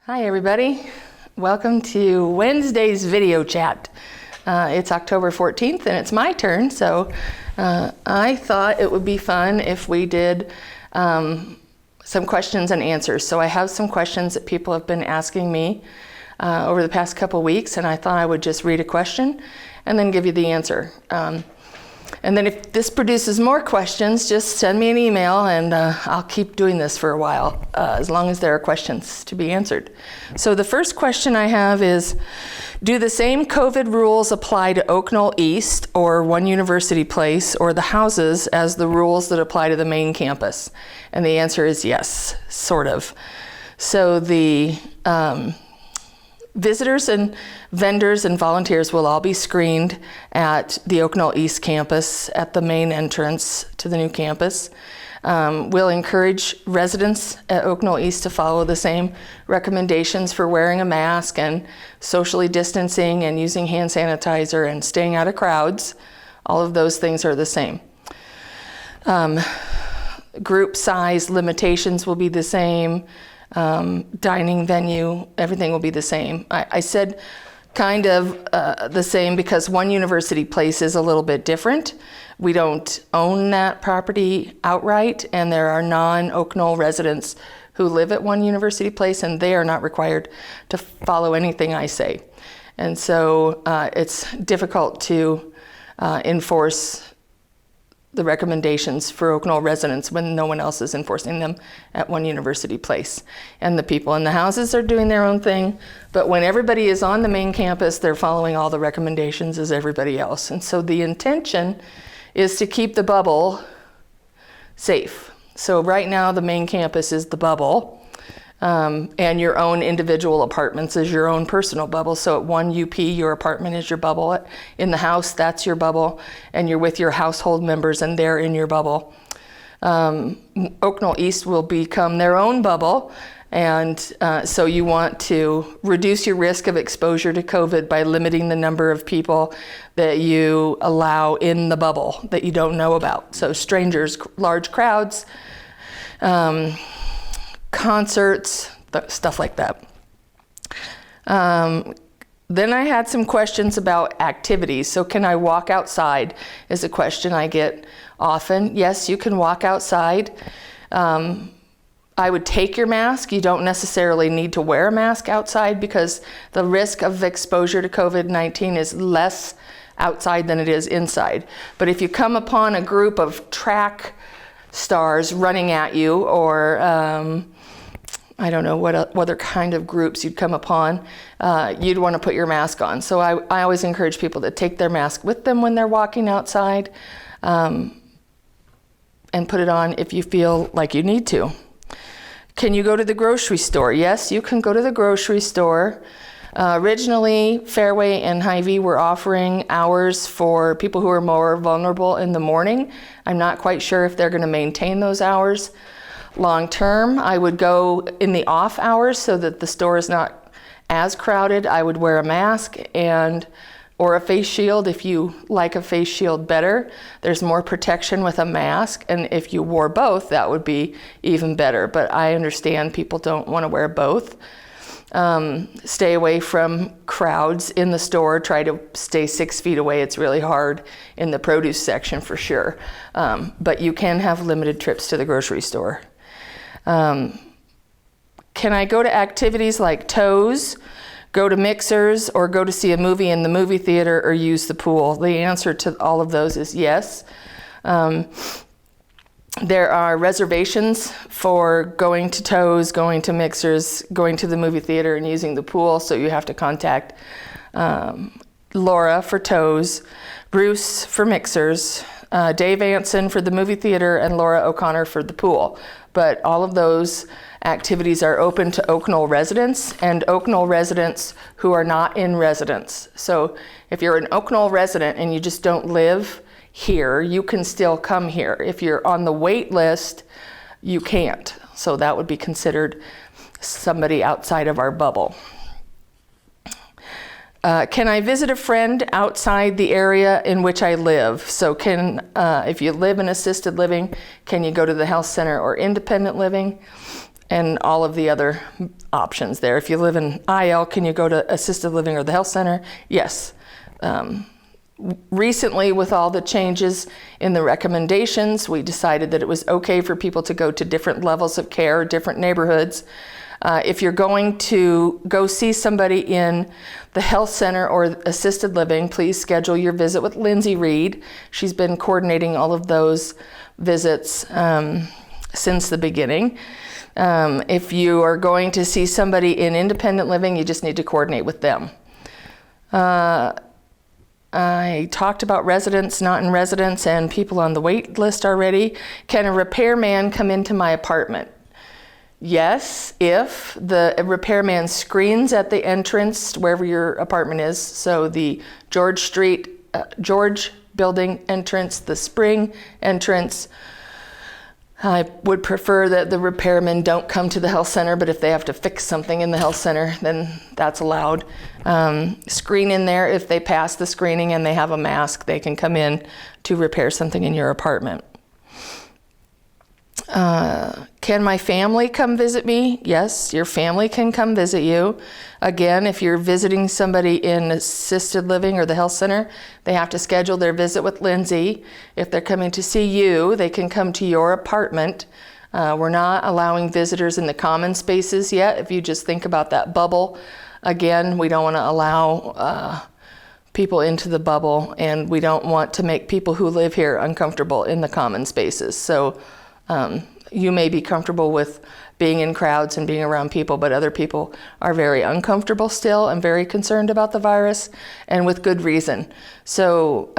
Hi everybody, welcome to Wednesday's video chat. It's October 14th and it's my turn, so I thought it would be fun if we did some questions and answers. So I have some questions that people have been asking me over the past couple weeks, and I thought I would just read a question and then give you the answer. And then if this produces more questions, just send me an email and I'll keep doing this for a while, as long as there are questions to be answered. So the first question I have is, do the same COVID rules apply to Oaknoll East or One University Place or the houses as the rules that apply to the main campus? And the answer is yes, sort of. So the visitors and vendors and volunteers will all be screened at the Oaknoll East campus at the main entrance to the new campus. We'll encourage residents at Oaknoll East to follow the same recommendations for wearing a mask and socially distancing and using hand sanitizer and staying out of crowds. All of those things are the same. Group size limitations will be the same. Dining venue, everything will be the same. I said kind of the same because One University Place is a little bit different. We don't own that property outright, and there are non-Oaknoll residents who live at One University Place, and they are not required to follow anything I say. And so it's difficult to enforce the recommendations for Oaknoll residents when no one else is enforcing them at One University Place. And the people in the houses are doing their own thing, but when everybody is on the main campus, they're following all the recommendations as everybody else. And so the intention is to keep the bubble safe. So right now the main campus is the bubble, and your own individual apartments is your own personal bubble. So at One UP, your apartment is your bubble. In the house, that's your bubble, and you're with your household members and they're in your bubble. Oaknoll East will become their own bubble, and so you want to reduce your risk of exposure to COVID by limiting the number of people that you allow in the bubble that you don't know about. So strangers, large crowds, concerts, stuff like that. Then I had some questions about activities. So can I walk outside is a question I get often. Yes, you can walk outside. I would take your mask. You don't necessarily need to wear a mask outside because the risk of exposure to COVID-19 is less outside than it is inside. But if you come upon a group of track stars running at you, or I don't know what other kind of groups you'd come upon, you'd want to put your mask on. So I always encourage people to take their mask with them when they're walking outside, and put it on if you feel like you need to. Can you go to the grocery store? Yes, you can go to the grocery store. Originally, Fairway and Hy-Vee were offering hours for people who are more vulnerable in the morning. I'm not quite sure if they're going to maintain those hours long term. I would go in the off hours so that the store is not as crowded. I would wear a mask or a face shield if you like a face shield better. There's more protection with a mask, and if you wore both, that would be even better. But I understand people don't want to wear both. Stay away from crowds in the store. Try to stay 6 feet away. It's really hard in the produce section for sure. But you can have limited trips to the grocery store. Can I go to activities like tows, go to mixers, or go to see a movie in the movie theater or use the pool? The answer to all of those is yes. There are reservations for going to tows, going to mixers, going to the movie theater, and using the pool, so you have to contact Laura for tows, Bruce for mixers, Dave Anson for the movie theater, and Laura O'Connor for the pool. But all of those activities are open to Oaknoll residents and Oaknoll residents who are not in residence. So if you're an Oaknoll resident and you just don't live here, you can still come here. If you're on the wait list, you can't. So that would be considered somebody outside of our bubble. Can I visit a friend outside the area in which I live? So if you live in assisted living, can you go to the health center or independent living? and all of the other options there. If you live in IL, can you go to assisted living or the health center? Yes. Recently, with all the changes in the recommendations, we decided that it was okay for people to go to different levels of care, different neighborhoods. If you're going to go see somebody in the health center or assisted living, please schedule your visit with Lindsay Reed. She's been coordinating all of those visits since the beginning. If you are going to see somebody in independent living, you just need to coordinate with them. I talked about residents, not in residence, and people on the wait list already. Can a repairman come into my apartment? Yes, if the repairman screens at the entrance wherever your apartment is, so the George building entrance, the Spring entrance. I would prefer that the repairmen don't come to the health center, but if they have to fix something in the health center, then that's allowed. Screen in there. If they pass the screening and they have a mask, they can come in to repair something in your apartment. Can my family come visit me? Yes, your family can come visit you. Again, if you're visiting somebody in assisted living or the health center, they have to schedule their visit with Lindsay. If they're coming to see you, they can come to your apartment. We're not allowing visitors in the common spaces yet. If you just think about that bubble, again, we don't want to allow people into the bubble, and we don't want to make people who live here uncomfortable in the common spaces. So you may be comfortable with being in crowds and being around people, but other people are very uncomfortable still and very concerned about the virus, and with good reason. So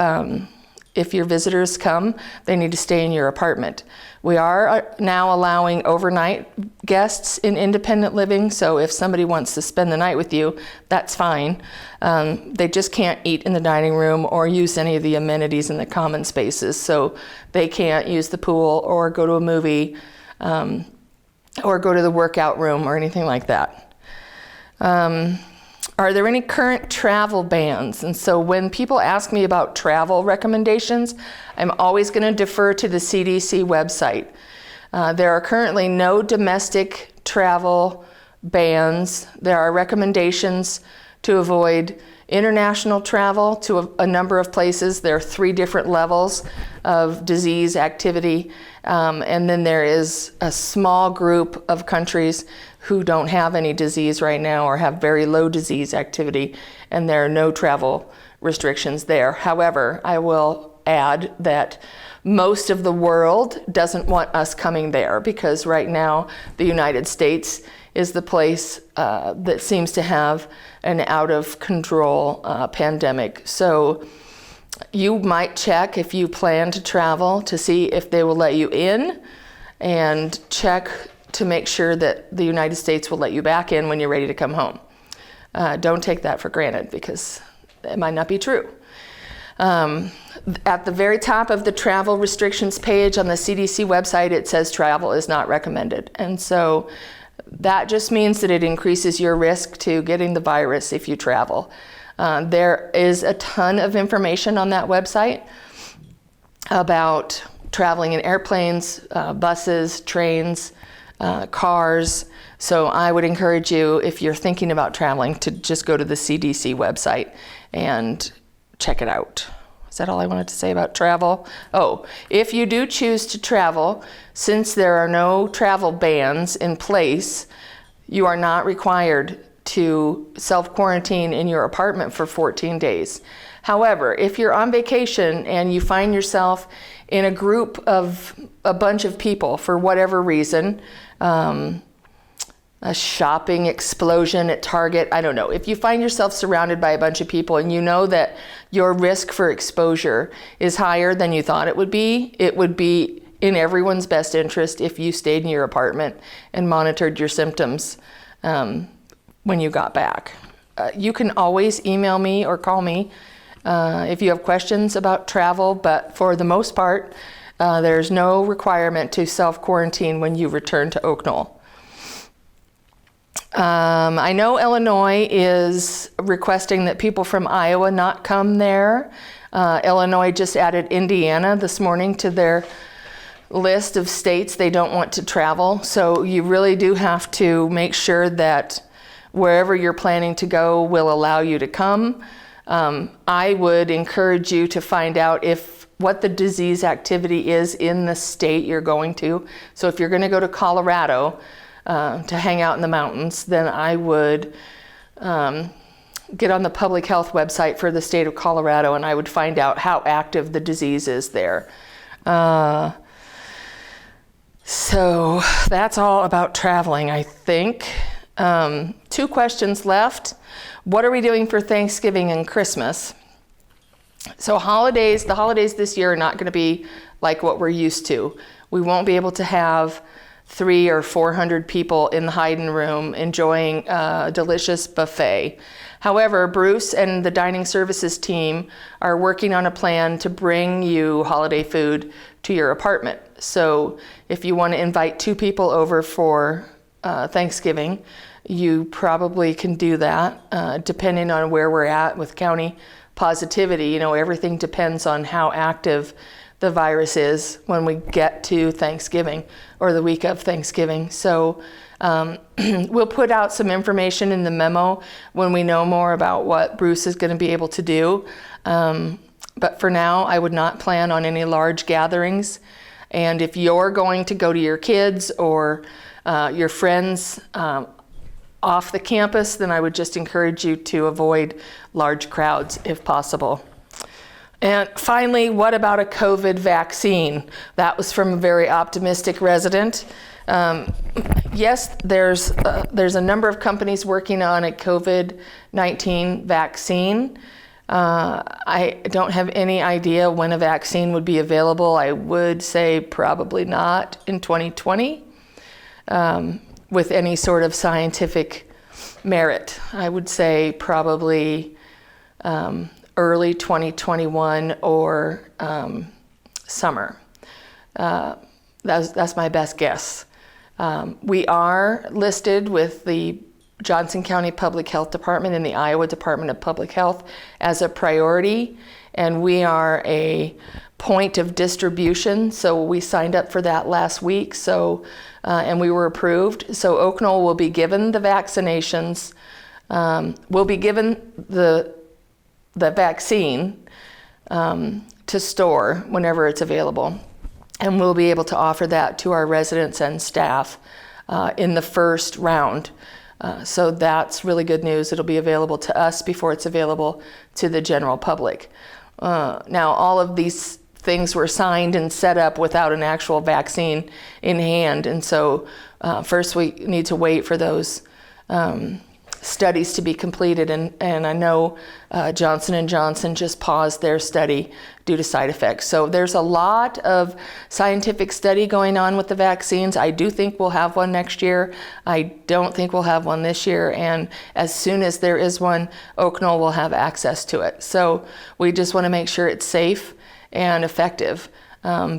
if your visitors come, they need to stay in your apartment. We are now allowing overnight guests in independent living, so if somebody wants to spend the night with you, that's fine. They just can't eat in the dining room or use any of the amenities in the common spaces, so they can't use the pool or go to a movie or go to the workout room or anything like that. Are there any current travel bans? And so when people ask me about travel recommendations, I'm always going to defer to the CDC website. There are currently no domestic travel bans. There are recommendations to avoid international travel to a number of places. There are 3 different levels of disease activity. And then there is a small group of countries who don't have any disease right now or have very low disease activity, and there are no travel restrictions there. However, I will add that most of the world doesn't want us coming there, because right now the United States is the place that seems to have an out of control pandemic. So you might check, if you plan to travel, to see if they will let you in, and check to make sure that the United States will let you back in when you're ready to come home. Don't take that for granted, because it might not be true. At the very top of the travel restrictions page on the CDC website, it says travel is not recommended. And so that just means that it increases your risk to getting the virus if you travel. There is a ton of information on that website about traveling in airplanes, buses, trains, cars. So I would encourage you, if you're thinking about traveling, to just go to the CDC website and check it out. Is that all I wanted to say about travel? Oh, if you do choose to travel, since there are no travel bans in place, you are not required to self-quarantine in your apartment for 14 days. However, if you're on vacation and you find yourself in a group of a bunch of people for whatever reason, a shopping explosion at Target, I don't know. If you find yourself surrounded by a bunch of people and you know that your risk for exposure is higher than you thought it would be in everyone's best interest if you stayed in your apartment and monitored your symptoms when you got back. You can always email me or call me if you have questions about travel, but for the most part, there's no requirement to self-quarantine when you return to Oaknoll. I know Illinois is requesting that people from Iowa not come there. Illinois just added Indiana this morning to their list of states they don't want to travel. So you really do have to make sure that wherever you're planning to go will allow you to come. I would encourage you to find out what the disease activity is in the state you're going to. So if you're going to go to Colorado to hang out in the mountains, then I would get on the public health website for the state of Colorado, and I would find out how active the disease is there. So that's all about traveling, I think. 2 questions left. What are we doing for Thanksgiving and Christmas? So the holidays this year are not going to be like what we're used to. We won't be able to have 300 or 400 people in the Hayden room enjoying a delicious buffet. However, Bruce and the dining services team are working on a plan to bring you holiday food to your apartment. So if you want to invite 2 people over for Thanksgiving, you probably can do that, depending on where we're at with county positivity. You know, everything depends on how active the virus is when we get to Thanksgiving or the week of Thanksgiving. So we'll put out some information in the memo when we know more about what Bruce is going to be able to do. But for now, I would not plan on any large gatherings. And if you're going to go to your kids or your friends off the campus, then I would just encourage you to avoid large crowds if possible. And finally, what about a COVID vaccine? That was from a very optimistic resident. Yes, there's a number of companies working on a COVID-19 vaccine. I don't have any idea when a vaccine would be available. I would say probably not in 2020 with any sort of scientific merit. I would say probably early 2021 or summer. That's my best guess. We are listed with the Johnson County Public Health Department and the Iowa Department of Public Health as a priority, and we are a point of distribution. So we signed up for that last week, and we were approved. So Oaknoll will be given the vaccinations. We'll be given the vaccine to store whenever it's available. And we'll be able to offer that to our residents and staff in the first round. So that's really good news. It'll be available to us before it's available to the general public. Now, all of these things were signed and set up without an actual vaccine in hand. And so first we need to wait for those studies to be completed, and I know Johnson & Johnson just paused their study due to side effects. So there's a lot of scientific study going on with the vaccines. I do think we'll have one next year. I don't think we'll have one this year, and as soon as there is one, Oaknoll will have access to it. So we just want to make sure it's safe and effective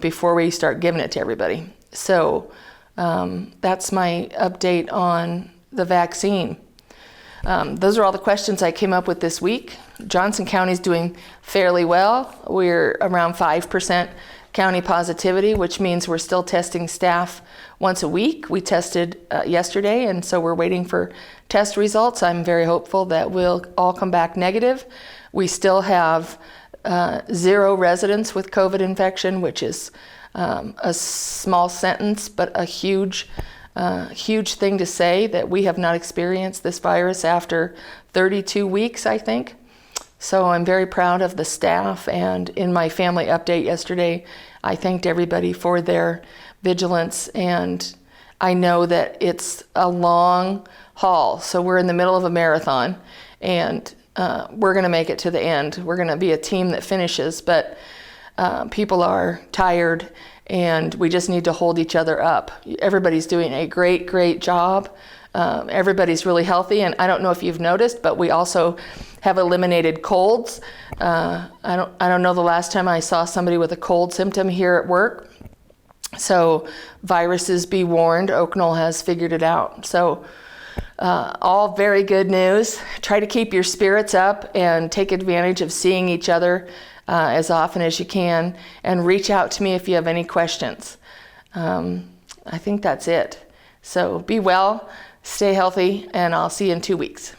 before we start giving it to everybody. So that's my update on the vaccine. Those are all the questions I came up with this week. Johnson County is doing fairly well. We're around 5% county positivity, which means we're still testing staff once a week. We tested yesterday, and so we're waiting for test results. I'm very hopeful that we'll all come back negative. We still have 0 residents with COVID infection, which is a small sentence, but a huge thing to say, that we have not experienced this virus after 32 weeks, I think. So I'm very proud of the staff, and in my family update yesterday, I thanked everybody for their vigilance, and I know that it's a long haul. So we're in the middle of a marathon, and we're gonna make it to the end. We're gonna be a team that finishes, but people are tired, and we just need to hold each other up. Everybody's doing a great job. Everybody's really healthy, and I don't know if you've noticed, but we also have eliminated colds. I don't know the last time I saw somebody with a cold symptom here at work. So viruses be warned, Oaknoll has figured it out. So all very good news. Try to keep your spirits up and take advantage of seeing each other as often as you can, and reach out to me if you have any questions. I think that's it. So be well, stay healthy, and I'll see you in 2 weeks.